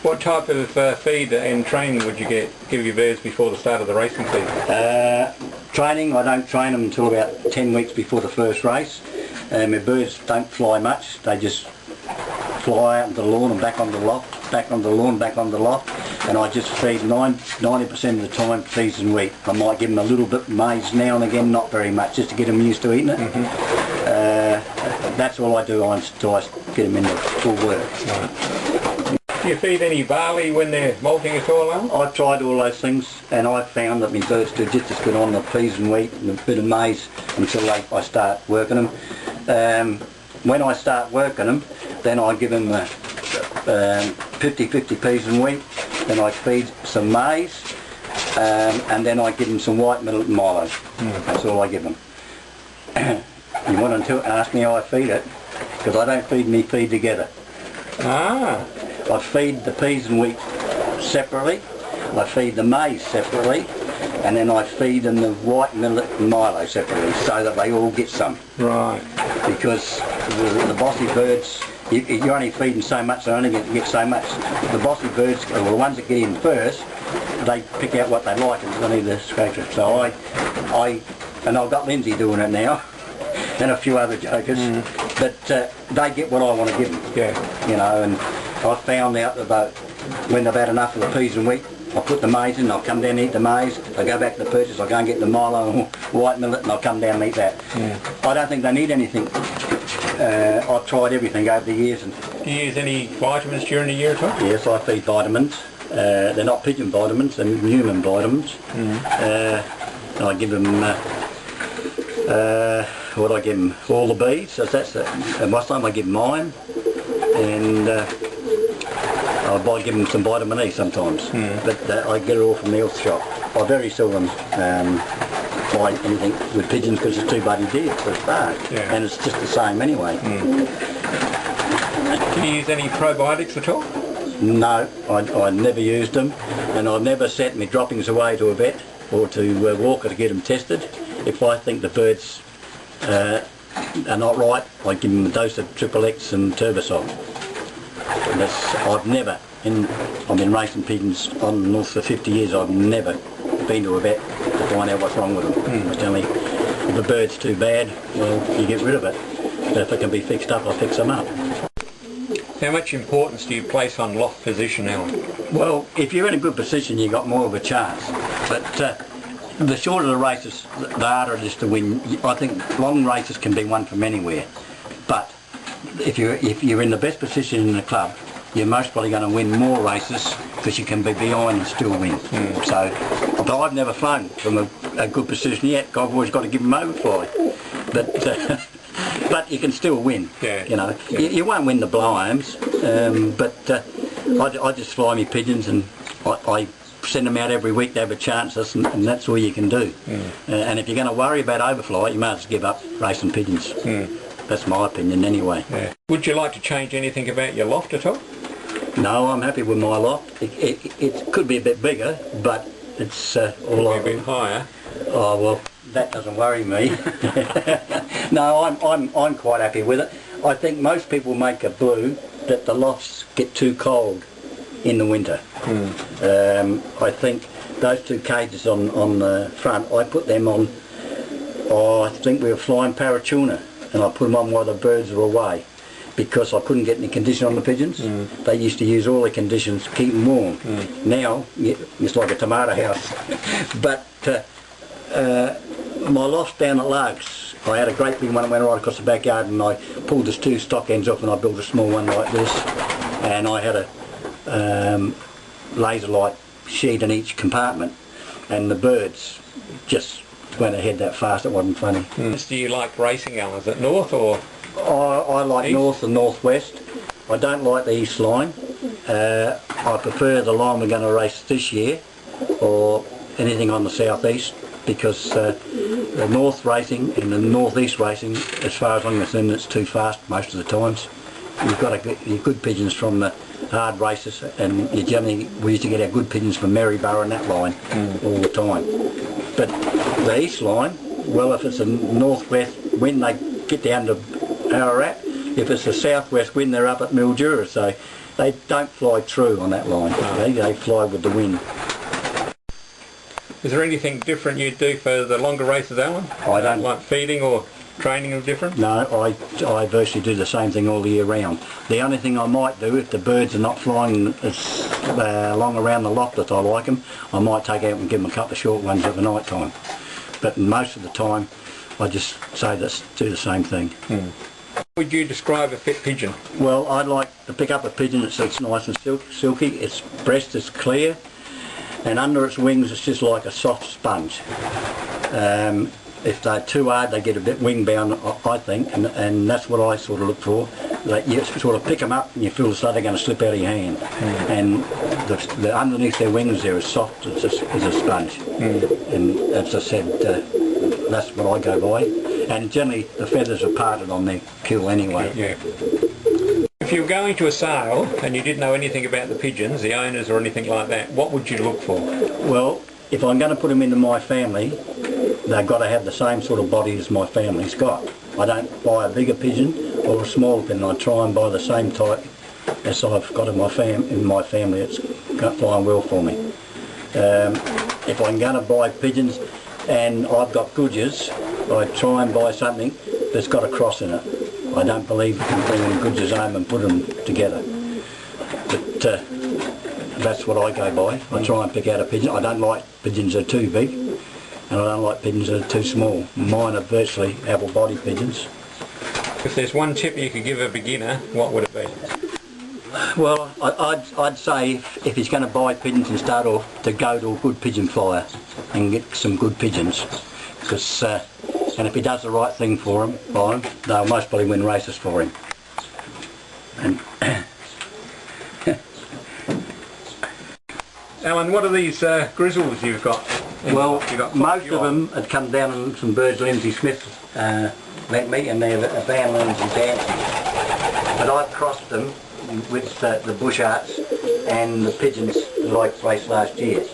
What type of feed and training would you give your birds before the start of the racing season? Training, I don't train them until about 10 weeks before the first race. My birds don't fly much, they just fly out into the lawn and back on the loft, back on the lawn, back on the loft, and I just feed 90% of the time peas and wheat. I might give them a little bit of maize now and again, not very much, just to get them used to eating it. That's all I do until I get them into full work. Right. Do you feed any barley when they're molting at all, Alan? I've tried all those things and I've found that my birds do just as good on the peas and wheat and a bit of maize until I start working them. When I start working them, then I give them 50-50 peas and wheat, then I feed some maize, and then I give them some white millet and Milo. That's all I give them. You want to ask me how I feed it? Because I don't feed me feed together. Ah. I feed the peas and wheat separately, I feed the maize separately, and then I feed them the white millet and Milo separately, so that they all get some. Right. Because the bossy birds, you're only feeding so much, they only get so much. The bossy birds, or the ones that get in first, they pick out what they like and they need to scratch it. So and I've got Lindsay doing it now, and a few other jokers, but they get what I want to give them. Yeah. You know, and I found out that when they've had enough of the peas and wheat, I put the maize in, I'll come down and eat the maize, I go back to the purchase, I'll go and get the Milo and white millet and I'll come down and eat that. I don't think they need anything. I've tried everything over the years. And do you use any vitamins during the year at all? Yes, I feed vitamins. They're not pigeon vitamins, they're human vitamins. I give them, what I give them? All the bees, so that's most time I give them iron, and I give them some vitamin E sometimes, but I get it all from the health shop. I very seldom buy anything with pigeons because it's too bloody dear for a start, and it's just the same anyway. Do you use any probiotics at all? No, I never used them, and I've never sent my droppings away to a vet or to Walker to get them tested. If I think the birds are not right, I give them a dose of Triple X and Turbosol. I've never, I've been racing pigeons on and north for 50 years, I've never been to a vet to find out what's wrong with them. I tell you, if a bird's too bad, well, you get rid of it. But if it can be fixed up, I fix them up. How much importance do you place on loft position, Alan? Well, if you're in a good position, you've got more of a chance. But the shorter the races, the harder it is to win. I think long races can be won from anywhere. But if you're in the best position in the club, you're most probably going to win more races because you can be behind and still win. So, but I've never flown from a good position yet. I've always got to give them overfly. But you can still win. You know, you won't win the blow-homes, but I just fly me pigeons and I send them out every week to have a chance, and that's all you can do. And if you're going to worry about overfly, you might as well give up racing pigeons. That's my opinion anyway. Would you like to change anything about your loft at all? No, I'm happy with my loft. It could be a bit bigger, but it's all a bit higher. Oh well, that doesn't worry me. No, I'm quite happy with it. I think most people make a blue that the lofts get too cold in the winter. I think those two cages on the front, I put them on, I think we were flying Paratuna, and I put them on while the birds were away because I couldn't get any condition on the pigeons. They used to use all the conditions to keep them warm. Now, it's like a tomato house. But my loft down at Largs, I had a great big one that went right across the backyard, and I pulled the two stock ends off and I built a small one like this, and I had a laser light sheet in each compartment, and the birds just went ahead that fast, it wasn't funny. Do you like racing, Alan? Is it north or I like east? North and northwest. I don't like the east line. I prefer the line we're going to race this year or anything on the southeast, because the north racing and the northeast racing, as far as I'm concerned, it's too fast most of the times. You've got to get your good pigeons from the hard races, and we used to get our good pigeons from Maryborough and that line all the time. But the east line, well, if it's a northwest wind, they get down to Ararat. If it's a southwest wind, they're up at Mildura. So They don't fly true on that line. They fly with the wind. Is there anything different you'd do for the longer races, Alan? I don't like feeding or training them different? No, I virtually do the same thing all the year round. The only thing I might do, if the birds are not flying as long around the loft as I like them, I might take out and give them a couple of short ones at the night time. But most of the time, I just say do the same thing. How would you describe a fit pigeon? Well, I'd like to pick up a pigeon that's nice and silky, its breast is clear, and under its wings it's just like a soft sponge. If they're too hard, they get a bit wing bound, I think, and that's what I sort of look for. That you sort of pick them up and you feel as though they're going to slip out of your hand. And the underneath their wings there is soft as a sponge. And as I said, that's what I go by. And generally the feathers are parted on their kill anyway. Yeah. If you were going to a sale and you didn't know anything about the pigeons, the owners or anything like that, what would you look for? Well, if I'm going to put them into my family, they've got to have the same sort of body as my family's got. I don't buy a bigger pigeon or a smaller pigeon. I try and buy the same type as I've got in my family. It's flying well for me. If I'm going to buy pigeons and I've got Goodgers, I try and buy something that's got a cross in it. I don't believe in bringing Goodgers home and put them together. But that's what I go by. I try and pick out a pigeon. I don't like pigeons that are too big, and I don't like pigeons that are too small. Mine are virtually apple-bodied pigeons. If there's one tip you could give a beginner, what would it be? Well, I'd say if he's going to buy pigeons and start off, to go to a good pigeon flyer and get some good pigeons. Because, and if he does the right thing for them, they'll most probably win races for him. And Alan, what are these grizzles you've got? Well, most of them had come down on some birds Lindsay Smith lent me, and they're Van Lindsay Dances. But I've crossed them with the bush arts and the pigeons that I placed last year.